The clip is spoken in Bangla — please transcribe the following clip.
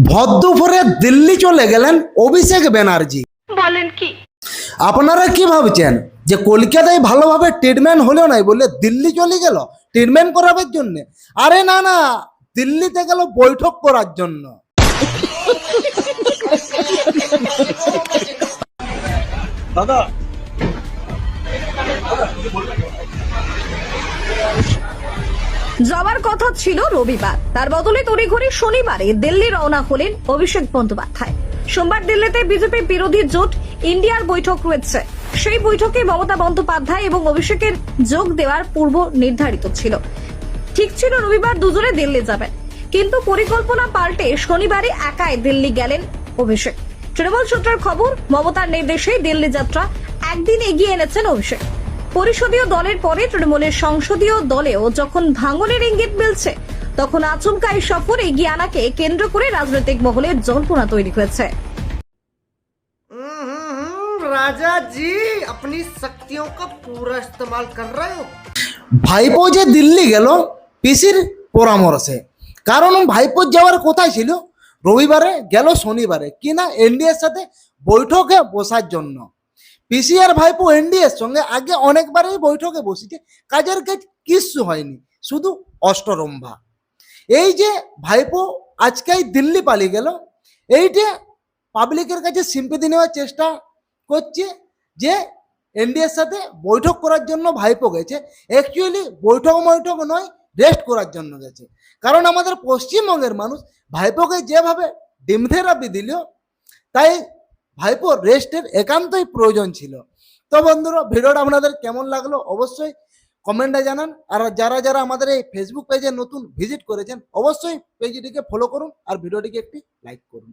ভর দিল্লি চলে গেলেন অভিষেক ব্যানার্জি। বলেন কি? আপনারা কি ভাবছেন যে কলকাতায় ভালোভাবে ট্রিটমেন্ট হলো নাই বলে দিল্লি চলে গেল ট্রিটমেন্ট করাবার জন্য? আরে না না, দিল্লিতে গেল বৈঠক করার জন্য। দাদা যাওয়ার কথা ছিল রবিবার, তার বদলে তড়িঘড়ি শনিবারে দিল্লি রওনা হলেন অভিষেক বন্দ্যোপাধ্যায়। সোমবার দিল্লিতে বিজেপি বিরোধী জোট ইন্ডিয়ার বৈঠক রয়েছে। সেই বৈঠকে মমতা বন্দ্যোপাধ্যায় এবং অভিষেকের যোগ দেওয়ার পূর্ব নির্ধারিত ছিল। ঠিক ছিল রবিবার দুজনে দিল্লি যাবেন, কিন্তু পরিকল্পনা পাল্টে শনিবারে একাই দিল্লি গেলেন অভিষেক। তৃণমূল সূত্রের খবর, মমতার নির্দেশেই দিল্লি যাত্রা একদিন এগিয়ে এনেছেন অভিষেক। পরিষদীয় দলের পরে তৃণমূলের সংসদীয় দলেও যখন ভাঙনের ইঙ্গিত মিলছে, তখন আচমকা এই সফর এগিয়ে আনাকে কেন্দ্র করে রাজনৈতিক মহলে জল্পনা তৈরি হয়েছে। राजा जी अपनी शक्तियों का पूरा इस्तेमाल कर रहे हो। ভাইপো যে দিল্লি গেল পিসির পরামর্শে, কারণ ভাইপোর যাওয়ার কোথায় ছিল রবিবারে, গেল শনিবারে কিনা এনডিএর সাথে বৈঠকে বসার জন্য। পিসি আর ভাইপো এনডিএর সঙ্গে আগে অনেকবারই বৈঠকে বসেছে, কাজের কাজ কিচ্ছু হয়নি, শুধু অষ্টরম্ভা। এই যে ভাইপো আজকেই দিল্লি পালিয়ে গেল, এইটা পাবলিকের কাছে সিম্পেথি নেওয়ার চেষ্টা করছে যে এনডিএর সাথে বৈঠক করার জন্য ভাইপো গেছে। অ্যাকচুয়ালি বৈঠক নয়, রেস্ট করার জন্য গেছে। কারণ আমাদের পশ্চিমবঙ্গের মানুষ ভাইপোকে যেভাবে ডিম থেরাপি দিল, তাই ভাইপোর রেস্টের একান্তই প্রয়োজন ছিল। তো বন্ধুরা, ভিডিওটা আপনাদের কেমন লাগলো অবশ্যই কমেন্টে জানান। আর যারা যারা আমাদের এই ফেসবুক পেজে নতুন ভিজিট করেছেন, অবশ্যই পেজটিকে ফলো করুন আর ভিডিওটিকে একটি লাইক করুন।